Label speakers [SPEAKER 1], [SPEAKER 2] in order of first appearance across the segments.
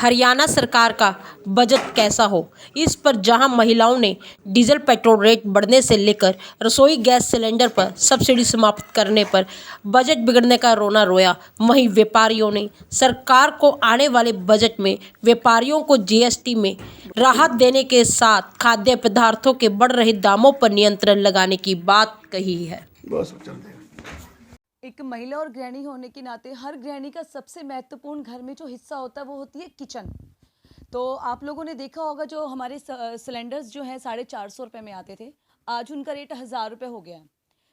[SPEAKER 1] हरियाणा सरकार का बजट कैसा हो, इस पर जहां महिलाओं ने डीजल पेट्रोल रेट बढ़ने से लेकर रसोई गैस सिलेंडर पर सब्सिडी समाप्त करने पर बजट बिगड़ने का रोना रोया, वहीं व्यापारियों ने सरकार को आने वाले बजट में व्यापारियों को जीएसटी में राहत देने के साथ खाद्य पदार्थों के बढ़ रहे दामों पर नियंत्रण लगाने की बात कही है।
[SPEAKER 2] एक महिला और गृहिणी होने के नाते हर गृहिणी का सबसे महत्वपूर्ण घर में जो हिस्सा होता है वो होती है किचन। तो आप लोगों ने देखा होगा जो हमारे सिलेंडर्स जो हैं 450 रुपये में आते थे, आज उनका रेट 1000 रुपये हो गया है।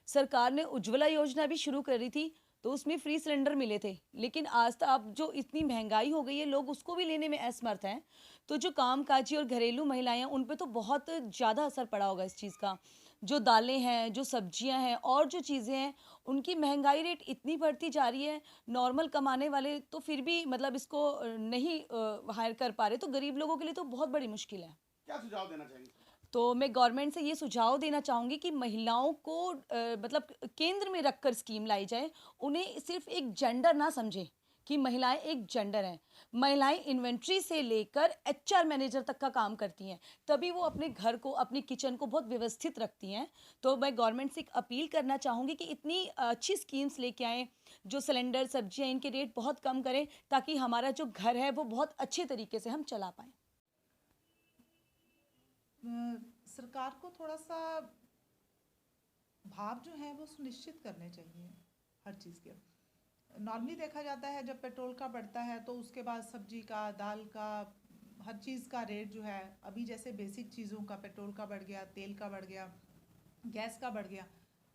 [SPEAKER 2] सरकार ने उज्ज्वला योजना भी शुरू करी थी तो उसमें फ्री सिलेंडर मिले थे, लेकिन आज तक अब जो इतनी महंगाई हो गई है लोग उसको भी लेने में असमर्थ हैं। तो जो कामकाजी और घरेलू महिलाएं हैं उन पे तो बहुत ज़्यादा असर पड़ा होगा इस चीज़ का। जो दालें हैं, जो सब्जियां हैं और जो चीज़ें हैं, उनकी महंगाई रेट इतनी बढ़ती जा रही है। नॉर्मल कमाने वाले तो फिर भी मतलब इसको नहीं हायर कर पा रहे, तो गरीब लोगों के लिए तो बहुत बड़ी मुश्किल है।
[SPEAKER 3] क्या सुझाव देना चाहेंगे?
[SPEAKER 2] तो मैं गवर्नमेंट से ये सुझाव देना चाहूँगी कि महिलाओं को मतलब केंद्र में रखकर स्कीम लाई जाए। उन्हें सिर्फ एक जेंडर ना समझें कि महिलाएं एक जेंडर हैं। महिलाएं इन्वेंट्री से लेकर एचआर मैनेजर तक का काम करती हैं, तभी वो अपने घर को, अपनी किचन को बहुत व्यवस्थित रखती हैं। तो मैं गवर्नमेंट से एक अपील करना चाहूँगी कि इतनी अच्छी स्कीम्स लेके आएँ, जो सिलेंडर, सब्जियाँ, इनके रेट बहुत कम करें, ताकि हमारा जो घर है वो बहुत अच्छे तरीके से हम चला पाएँ।
[SPEAKER 4] सरकार को थोड़ा सा भाव जो है वो सुनिश्चित करने चाहिए हर चीज़ के। नॉर्मली देखा जाता है जब पेट्रोल का बढ़ता है तो उसके बाद सब्जी का, दाल का, हर चीज़ का रेट जो है, अभी जैसे बेसिक चीज़ों का पेट्रोल का बढ़ गया, तेल का बढ़ गया, गैस का बढ़ गया,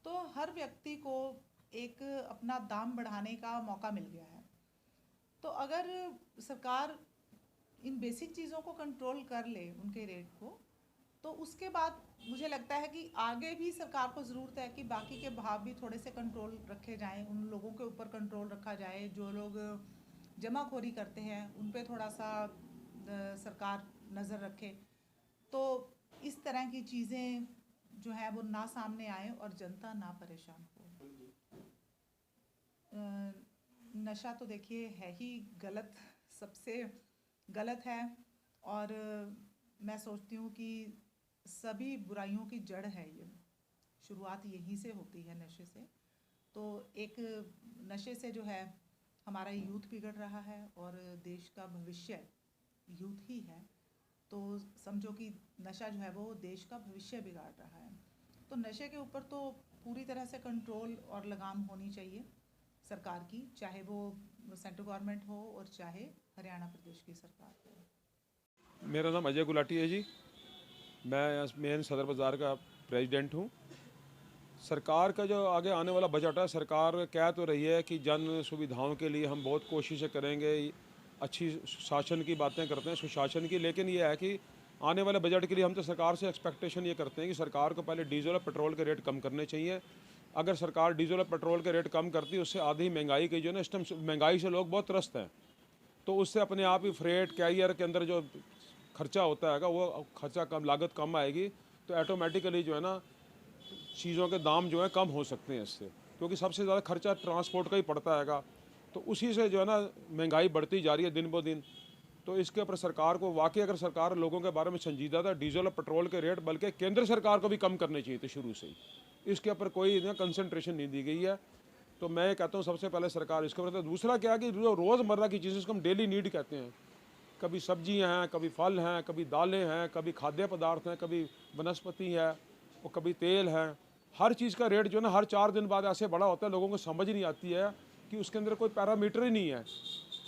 [SPEAKER 4] तो हर व्यक्ति को एक अपना दाम बढ़ाने का मौका मिल गया है। तो अगर सरकार इन बेसिक चीज़ों को कंट्रोल कर ले, उनके रेट को, तो उसके बाद मुझे लगता है कि आगे भी सरकार को ज़रूरत है कि बाकी के भाव भी थोड़े से कंट्रोल रखे जाएं, उन लोगों के ऊपर कंट्रोल रखा जाए जो लोग जमाखोरी करते हैं, उन पे थोड़ा सा सरकार नज़र रखे, तो इस तरह की चीज़ें जो है वो ना सामने आए और जनता ना परेशान हो। नशा तो देखिए है ही गलत, सबसे गलत है, और मैं सोचती हूँ कि सभी बुराइयों की जड़ है ये। शुरुआत यहीं से होती है, नशे से। तो एक नशे से जो है हमारा यूथ बिगड़ रहा है और देश का भविष्य यूथ ही है। तो समझो कि नशा जो है वो देश का भविष्य बिगाड़ रहा है। तो नशे के ऊपर तो पूरी तरह से कंट्रोल और लगाम होनी चाहिए सरकार की, चाहे वो सेंट्रल गवर्नमेंट हो और चाहे हरियाणा प्रदेश की सरकार हो।
[SPEAKER 5] मेरा नाम अजय गुलाटी है जी। मैं मेन सदर बाज़ार का प्रेसिडेंट हूँ। सरकार का जो आगे आने वाला बजट है, सरकार कह तो रही है कि जन सुविधाओं के लिए हम बहुत कोशिशें करेंगे, अच्छी शासन की बातें करते हैं, सुशासन की, लेकिन ये है कि आने वाले बजट के लिए हम तो सरकार से एक्सपेक्टेशन ये करते हैं कि सरकार को पहले डीजल और पेट्रोल के रेट कम करने चाहिए। अगर सरकार डीजल और पेट्रोल के रेट कम करती है, उससे आधी महंगाई की जो है ना, इस टाइम महंगाई से लोग बहुत त्रस्त हैं, तो उससे अपने आप ही फ्रेट कैरियर के अंदर जो खर्चा होता है वो खर्चा कम, लागत कम आएगी, तो ऑटोमेटिकली जो है ना चीज़ों के दाम जो है कम हो सकते हैं इससे, क्योंकि सबसे ज़्यादा खर्चा ट्रांसपोर्ट का ही पड़ता है। तो उसी से जो है ना महंगाई बढ़ती जा रही है दिन ब दिन। तो इसके ऊपर सरकार को वाकई, अगर सरकार लोगों के बारे में संजीदा था, डीजल और पेट्रोल के रेट बल्कि केंद्र सरकार को भी कम करने चाहिए थे शुरू से ही, इसके ऊपर कोई ना कंसंट्रेशन नहीं दी गई है। तो मैं कहता हूँ सबसे पहले सरकार इसके ऊपर। दूसरा क्या कि जो रोज़मर्रा की चीज़ें, इसको हम डेली नीड कहते हैं, कभी सब्जियां हैं, कभी फल हैं, कभी दालें हैं, कभी खाद्य पदार्थ हैं, कभी वनस्पति है और कभी तेल है, हर चीज़ का रेट जो है ना हर 4 दिन बाद ऐसे बड़ा होता है, लोगों को समझ नहीं आती है कि उसके अंदर कोई पैरामीटर ही नहीं है,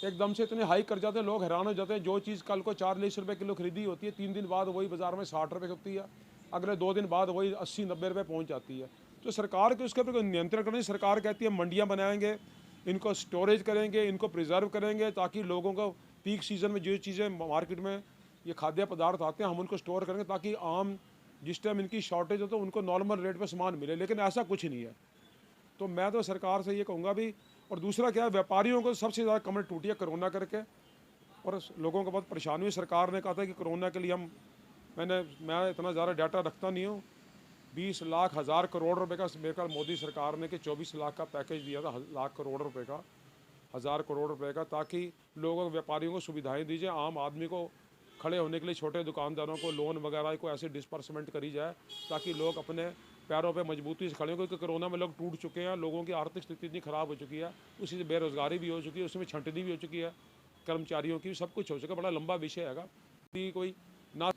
[SPEAKER 5] एकदम से इतने हाई कर जाते हैं, लोग हैरान हो जाते हैं। जो चीज़ कल को 40 रुपये किलो खरीदी होती है, 3 दिन बाद वही बाज़ार में 60 रुपये होती है, अगले 2 दिन बाद वही 80-90 रुपये पहुँच जाती है। तो सरकार को इसके ऊपर नियंत्रण करना। सरकार कहती है मंडियाँ बनाएंगे, इनको स्टोरेज करेंगे, इनको प्रिजर्व करेंगे, ताकि लोगों को पीक सीज़न में जो चीज़ें मार्केट में ये खाद्य पदार्थ आते हैं हम उनको स्टोर करेंगे, ताकि आम जिस टाइम इनकी शॉर्टेज हो तो उनको नॉर्मल रेट पे सामान मिले, लेकिन ऐसा कुछ नहीं है। तो मैं तो सरकार से ये कहूँगा भी। और दूसरा क्या है, व्यापारियों को सबसे ज़्यादा कमर टूटी है कोरोना करके, और लोगों को बहुत परेशानी हुई। सरकार ने कहा था कि कोरोना के लिए मैं इतना ज़्यादा डाटा रखता नहीं हूँ, 20 लाख हज़ार करोड़ रुपए का मेरे ख्याल मोदी सरकार ने कि 24 लाख का पैकेज दिया था, लाख करोड़ रुपए का। 1000 करोड़ रुपए का, ताकि लोगों व्यापारियों को सुविधाएं दी जाए, आम आदमी को खड़े होने के लिए छोटे दुकानदारों को लोन वगैरह को ऐसे डिस्पर्समेंट करी जाए ताकि लोग अपने पैरों पे मजबूती से खड़े हों, क्योंकि कोरोना में लोग टूट चुके हैं, लोगों की आर्थिक स्थिति इतनी ख़राब हो चुकी है, उसी से बेरोज़गारी भी हो चुकी है, उसमें छंटनी भी हो चुकी है, कर्मचारियों की सब कुछ हो चुका है। बड़ा लंबा विषय हैगा कि कोई ना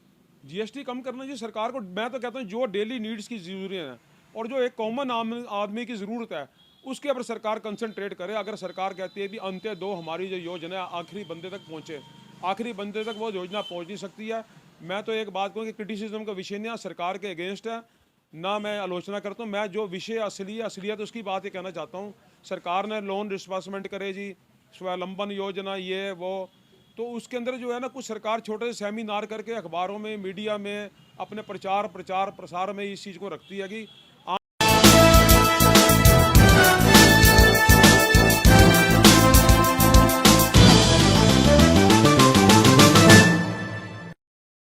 [SPEAKER 5] जीएसटी कम करना चाहिए सरकार को। मैं तो कहता हूँ जो डेली नीड्स की ज़रूरियाँ हैं और जो एक कॉमन आदमी की ज़रूरत है उसके ऊपर सरकार कंसंट्रेट करे। अगर सरकार कहती है कि अंत्य 2 हमारी जो योजना है आखिरी बंदे तक पहुँचे, आखिरी बंदे तक वो योजना पहुँच नहीं सकती है। मैं तो एक बात कहूँ कि क्रिटिसिज्म का विषय नहीं है, सरकार के अगेंस्ट है ना, मैं आलोचना करता हूँ। मैं जो विषय असलियत उसकी बात ये कहना चाहता हूँ। सरकार ने लोन डिस्बर्समेंट करे जी, स्वावलंबन योजना ये वो, तो उसके अंदर जो है ना कुछ सरकार छोटे से सेमिनार करके अखबारों में मीडिया में अपने प्रचार प्रसार में इस चीज़ को रखती है कि